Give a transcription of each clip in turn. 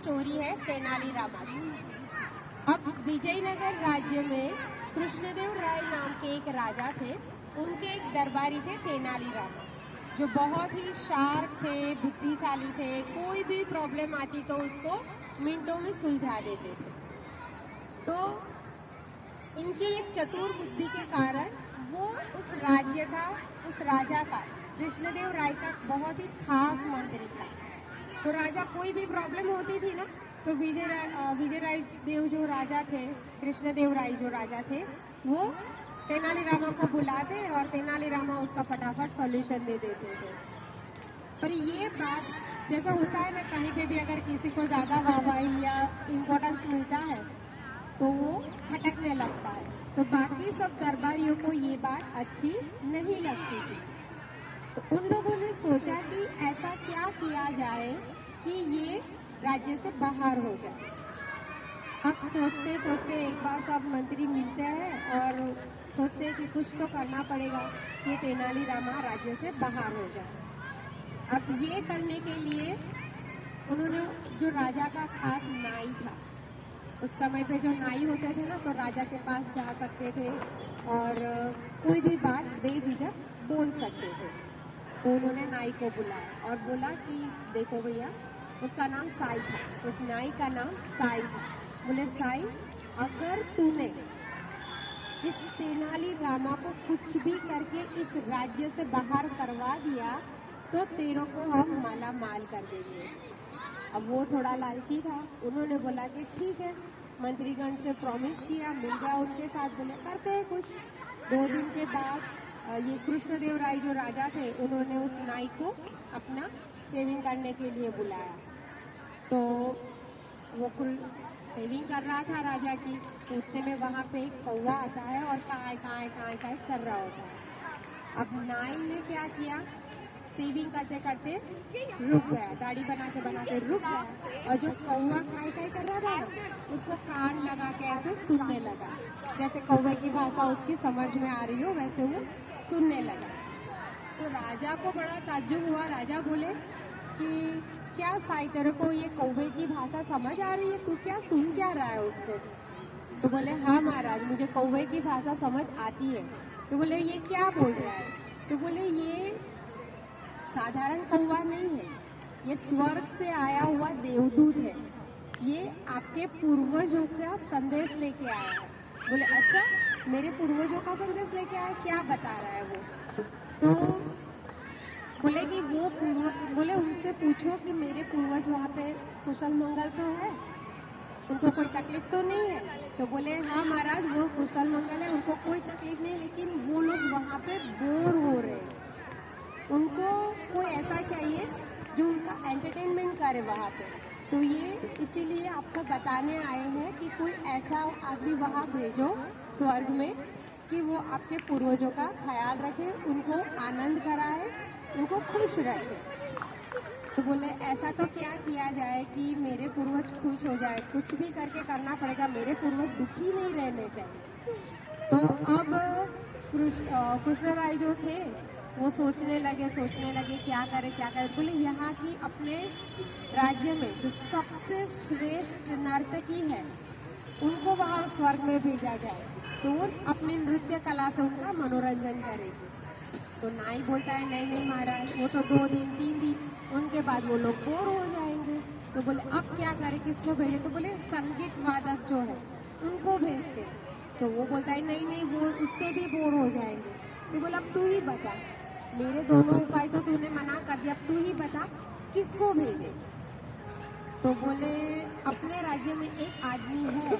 Story है तेनालीरामा की। अब विजयनगर राज्य में कृष्णदेव राय नाम के एक राजा थे। उनके एक दरबारी थे तेनालीरामा, जो बहुत ही शार्प थे, बुद्धिशाली थे। कोई भी प्रॉब्लम आती तो उसको मिनटों में सुलझा देते थे। तो इनकी एक चतुर बुद्धि के कारण वो उस राजा का कृष्णदेव राय का बहुत ही खास मंत्री था। तो राजा कोई भी प्रॉब्लम होती थी ना, तो विजय राय देव जो राजा थे, कृष्णदेव राय जो राजा थे, वो तेनालीरामा को बुलाते और तेनालीरामा उसका फटाफट सॉल्यूशन दे देते थे। पर ये बात जैसा होता है ना, कहीं पे भी अगर किसी को ज्यादा वाहवाही या इम्पोर्टेंस मिलता है तो वो खटकने लगता है। तो बाकी सब दरबारियों को ये बात अच्छी नहीं लगती थी। तो उन लोगों ने सोचा कि ऐसा क्या किया जाए कि ये राज्य से बाहर हो जाए। अब सोचते सोचते एक बार सब मंत्री मिलते हैं और सोचते हैं कि कुछ तो करना पड़ेगा कि तेनालीरामा राज्य से बाहर हो जाए। अब ये करने के लिए उन्होंने जो राजा का खास नाई था, उस समय पे जो नाई होते थे ना, तो राजा के पास जा सकते थे और कोई भी बात बेझिझक बोल सकते थे। तो उन्होंने नाई को बुलाया और बोला कि देखो भैया, उसका नाम साई था, उस नाई का नाम साई था। बोले साई, अगर तूने इस तेनालीरामा को कुछ भी करके इस राज्य से बाहर करवा दिया तो तेरे को हम माला माल कर देंगे। अब वो थोड़ा लालची था, उन्होंने बोला कि ठीक है। मंत्रीगण से प्रॉमिस किया, मिल गया उनके साथ, बोले करते हैं कुछ। 2 दिन के बाद ये कृष्णदेव राय जो राजा थे, उन्होंने उस नाई को अपना शेविंग करने के लिए बुलाया। तो वो शेविंग कर रहा था राजा की, तो उतने में वहाँ पे एक कौवा आता है और काय काय काय काय कर रहा होता है। अब नाई ने क्या किया, शेविंग करते करते रुक गया, दाढ़ी बनाते बनाते रुक गया, और जो कौवा काय काय कर रहा था उसको कान लगा के ऐसे सुनने लगा। जैसे कौवे की भाषा उसकी समझ में आ रही हो वैसे वो सुनने लगा। तो राजा को बड़ा ताज्जुब हुआ। राजा बोले कि क्या साई, तेरे को ये कौवे की भाषा समझ आ रही है? तू क्या सुन क्या रहा है उसको? तो बोले हाँ महाराज, मुझे कौवे की भाषा समझ आती है। तो बोले ये क्या बोल रहा है? तो बोले ये साधारण कौवा नहीं है, ये स्वर्ग से आया हुआ देवदूत है, ये आपके पूर्वजों का संदेश लेके आया है। बोले अच्छा, मेरे पूर्वजों का संदेश लेके आया, क्या बता रहा है वो? तो बोले कि वो बोले उनसे पूछो कि मेरे पूर्वज वहाँ पे कुशल मंगल तो है, उनको कोई तकलीफ तो नहीं है? तो बोले हाँ महाराज, वो कुशल मंगल है, उनको कोई तकलीफ नहीं, लेकिन वो लोग वहाँ पे बोर हो रहे हैं। उनको कोई ऐसा चाहिए जो उनका एंटरटेनमेंट करे वहाँ पे। तो ये इसीलिए आपको बताने आए हैं कि कोई ऐसा आदमी वहाँ भेजो स्वर्ग में कि वो आपके पूर्वजों का ख्याल रखे, उनको आनंद कराए, उनको खुश रखे। तो बोले ऐसा तो क्या किया जाए कि मेरे पूर्वज खुश हो जाए, कुछ भी करके करना पड़ेगा, मेरे पूर्वज दुखी नहीं रहने चाहिए। तो अब कृष्ण राय जो थे वो सोचने लगे क्या करे। बोले यहाँ की अपने राज्य में जो सबसे श्रेष्ठ नर्तकी है उनको वहाँ स्वर्ग में भेजा जाए, तो वो अपनी नृत्य कला से उनका मनोरंजन करेगी। तो नाई बोलता है नहीं नहीं महाराज, वो तो 2 दिन 3 दिन, उनके बाद वो लोग बोर हो जाएंगे। तो बोले अब क्या करें, किसको भेजे? तो बोले संगीत वादक जो है उनको भेजते। तो वो बोलता है नहीं नहीं, वो उससे भी बोर हो जाएंगे। तो बोला अब तू ही बता, मेरे दोनों उपाय तो तूने मना कर दिया, अब तू ही बता किसको भेजे? तो बोले अपने राज्य में एक आदमी है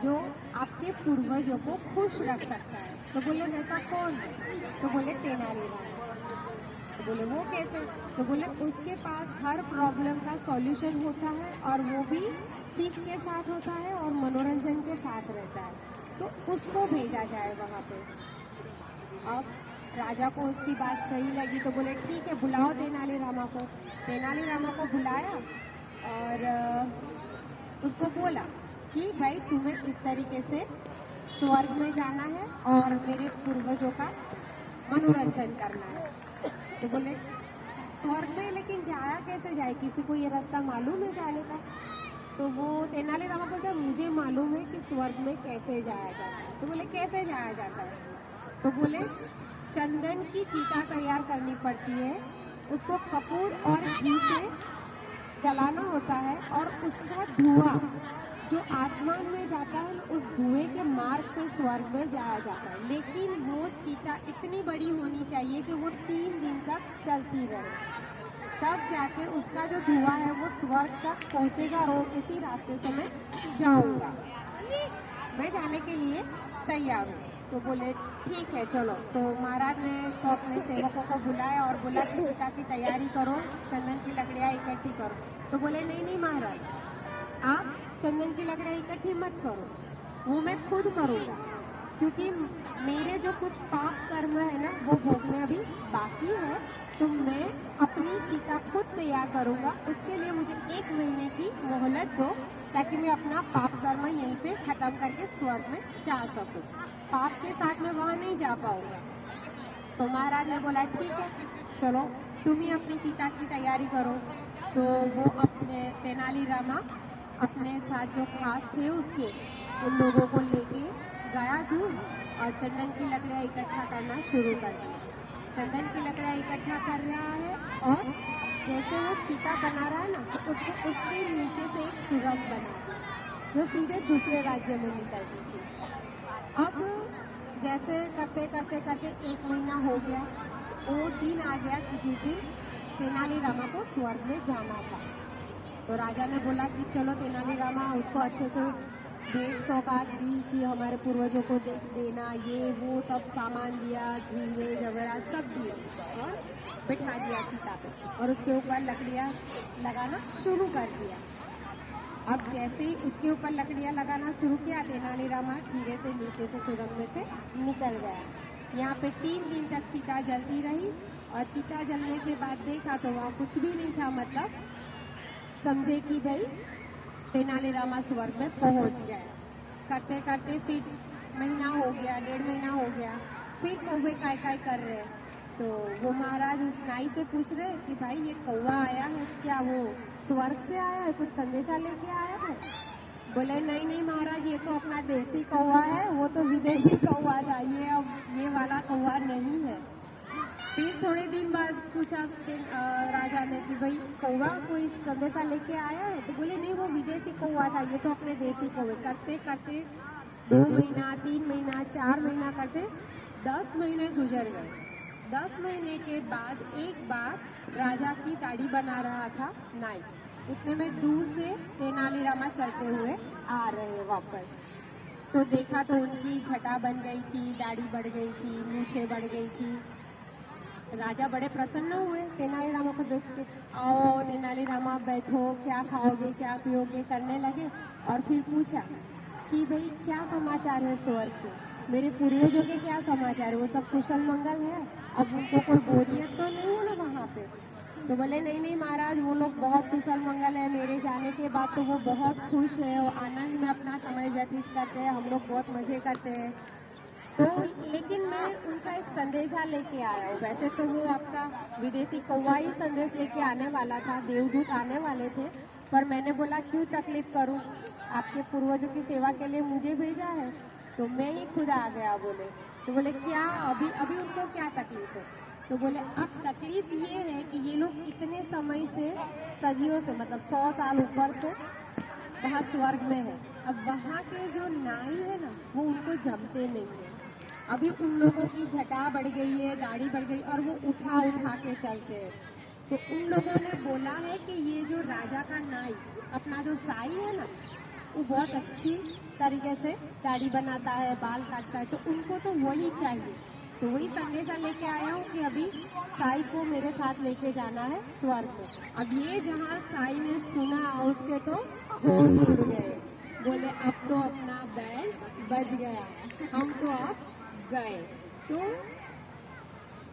जो आपके पूर्वजों को खुश रख सकता है। तो बोले वैसा कौन है? तो बोले तेनालीरामा। तो बोले वो कैसे? तो बोले उसके पास हर प्रॉब्लम का सॉल्यूशन होता है और वो भी सीख के साथ होता है और मनोरंजन के साथ रहता है, तो उसको भेजा जाए वहाँ पे। अब राजा को उसकी बात सही लगी, तो बोले ठीक है, बुलाओ तेनालीरामा को। तेनालीरामा को बुलाया और उसको बोला कि भाई तुम्हें इस तरीके से स्वर्ग में जाना है और मेरे पूर्वजों का मनोरंजन करना है। तो बोले स्वर्ग में लेकिन जाया कैसे जाए, किसी को ये रास्ता मालूम है जाने का? तो वो तेनालीरामा बोलता है मुझे मालूम है कि स्वर्ग में कैसे जाया जाता है। तो बोले कैसे जाया जाता है? तो बोले चंदन की चिता तैयार करनी पड़ती है, उसको कपूर और घी से जलाना होता है और उसका धुआं जो आसमान में जाता है उस धुएं के मार्ग से स्वर्ग में जाया जाता है। लेकिन वो चीता इतनी बड़ी होनी चाहिए कि वो 3 दिन तक चलती रहे, तब जाके उसका जो धुआं है वो स्वर्ग तक पहुंचेगा और इसी रास्ते से मैं जाऊंगा, मैं जाने के लिए तैयार हूँ। तो बोले ठीक है चलो। तो महाराज ने तो अपने सेवकों को बुलाया और बोला कि सीता की तैयारी करो, चंदन की लकड़ियाँ इकट्ठी करो। तो बोले नहीं नहीं महाराज, आप चंदन की लकड़ियाँ इकट्ठी मत करो, वो मैं खुद करूँगा, क्योंकि मेरे जो कुछ पाप कर्म है ना वो भोगने अभी बाकी है। तो मैं अपनी चिता खुद तैयार करूँगा, उसके लिए मुझे 1 महीने की मोहलत दो ताकि मैं अपना पाप कर्म यहीं पे खत्म करके स्वर्ग में जा सकूँ। पाप के साथ मैं वहाँ नहीं जा पाऊँगा। तो महाराज ने बोला ठीक है चलो तुम ही अपनी चिता की तैयारी करो। तो वो अपने तेनालीरामा अपने साथ जो खास थे उसके उन लोगों को लेके गया दूर और चंदन की लकड़ियाँ इकट्ठा करना शुरू कर दिया। चंदन की लकड़ियाँ इकट्ठा कर रहा है और जैसे वो चिता बना रहा है ना तो उसके नीचे से एक सुरंग बना दी जो सीधे दूसरे राज्य में निकलती थी। अब जैसे करते करते करते 1 महीना हो गया, वो दिन आ गया कि जिस दिन तेनालीरामा को स्वर्ग में जाना था। तो राजा ने बोला कि चलो तेनालीरामा, उसको अच्छे से भेंट सौगात दी कि हमारे पूर्वजों को देना, ये वो सब सामान दिया, झीले जवेरात सब दिए और बिठा दिया चिता पे और उसके ऊपर लकड़ियाँ लगाना शुरू कर दिया। अब जैसे ही उसके ऊपर लकड़ियाँ लगाना शुरू किया, तेनालीरामा धीरे से नीचे से सुरंग में से निकल गया। यहाँ पे 3 दिन तक चिता जलती रही और चिता जलने के बाद देखा तो वहाँ कुछ भी नहीं था, मतलब समझे कि भाई तेनालीरामा स्वर्ग में पहुँच गया। करते करते फिर महीना हो गया, 1.5 महीना हो गया, फिर कौवे काय काय कर रहे। तो वो महाराज उस नाई से पूछ रहे कि भाई ये कौवा आया है, क्या वो स्वर्ग से आया है, कुछ संदेशा लेके आया है? बोले नहीं नहीं महाराज, ये तो अपना देसी कौवा है, वो तो विदेशी कौवा था, ये अब ये वाला कौवा नहीं है। फिर थोड़े दिन बाद पूछा राजा ने कि भाई कौवा कोई संदेशा लेके आया है? तो बोले नहीं, वो विदेशी कौवा था, ये तो अपने देसी कौवे। करते करते 2 महीना, 3 महीना, 4 महीना करते 10 महीने गुजर गए। 10 महीने के बाद एक बार राजा की दाढ़ी बना रहा था नाई, उतने में दूर से तेनालीरामा चलते हुए आ रहे वापस। तो देखा तो उनकी छटा बन गई थी, दाढ़ी बढ़ गई थी, मूछें बढ़ गई थी। राजा बड़े प्रसन्न हुए तेनालीरामा को देख के। आओ तेनालीरामा बैठो, क्या खाओगे क्या पियोगे करने लगे। और फिर पूछा कि भाई क्या समाचार है स्वर्ग के, मेरे पूर्वजों के क्या समाचार है, वो सब कुशल मंगल है, अब उनको कोई बोरियत तो नहीं है ना वहाँ पे? तो बोले नहीं नहीं महाराज, वो लोग बहुत कुशल मंगल है, मेरे जाने के बाद तो वो बहुत खुश है और आनंद में अपना समय व्यतीत करते हैं, हम लोग बहुत मजे करते हैं। तो लेकिन मैं उनका एक संदेशा लेके आया हूँ। वैसे तो वो आपका विदेशी कौवा ही संदेश लेके आने वाला था, देवदूत आने वाले थे, पर मैंने बोला क्यों तकलीफ करूँ, आपके पूर्वजों की सेवा के लिए मुझे भेजा है तो मैं ही खुद आ गया। बोले तो बोले क्या अभी अभी उनको क्या तकलीफ है? तो बोले अब तकलीफ ये है कि ये लोग इतने समय से, सदियों से, मतलब 100 साल ऊपर से वहाँ स्वर्ग में है। अब वहाँ के जो नाई है ना वो उनको जमते नहीं है। अभी उन लोगों की जटा बढ़ गई है, दाढ़ी बढ़ गई और वो उठा उठा के चलते हैं। तो उन लोगों ने बोला है कि ये जो राजा का नाई, अपना जो साई है ना, वो बहुत अच्छी तरीके से दाढ़ी बनाता है, बाल काटता है, तो उनको तो वही चाहिए। तो वही संदेशा लेके आया हूँ कि अभी साई को मेरे साथ लेके जाना है स्वर्ग में। अब ये जहाँ साई ने सुना उसके तो होश उड़ गए। बोले अब तो अपना बैल बच गया, हम तो अब गए। तो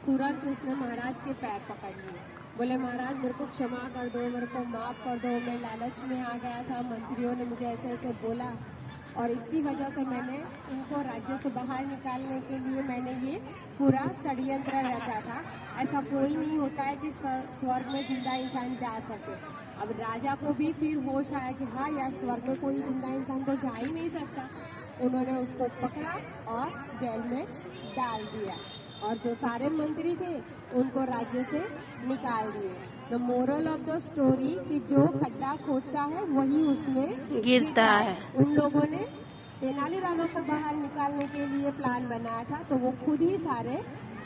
तुरंत उसने महाराज के पैर पकड़ लिए। बोले महाराज मेरे को क्षमा कर दो, मेरे को माफ कर दो, मैं लालच में आ गया था, मंत्रियों ने मुझे ऐसे ऐसे बोला। और इसी वजह से मैंने इनको राज्य से बाहर निकालने के लिए मैंने ये पूरा षड्यंत्र रचा था। ऐसा कोई नहीं होता है कि स्वर्ग में जिंदा इंसान जा सके। अब राजा को भी फिर होश आया कि हाँ यार, स्वर्ग में कोई जिंदा इंसान तो जा ही नहीं सकता। उन्होंने उसको पकड़ा और जेल में डाल दिया और जो सारे मंत्री थे उनको राज्य से निकाल दिए। The moral of the story कि जो खड्डा खोदता है वही उसमें गिरता है। उन लोगों ने तेनालीरामा को बाहर निकालने के लिए प्लान बनाया था, तो वो खुद ही सारे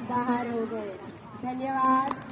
बाहर हो गए। धन्यवाद।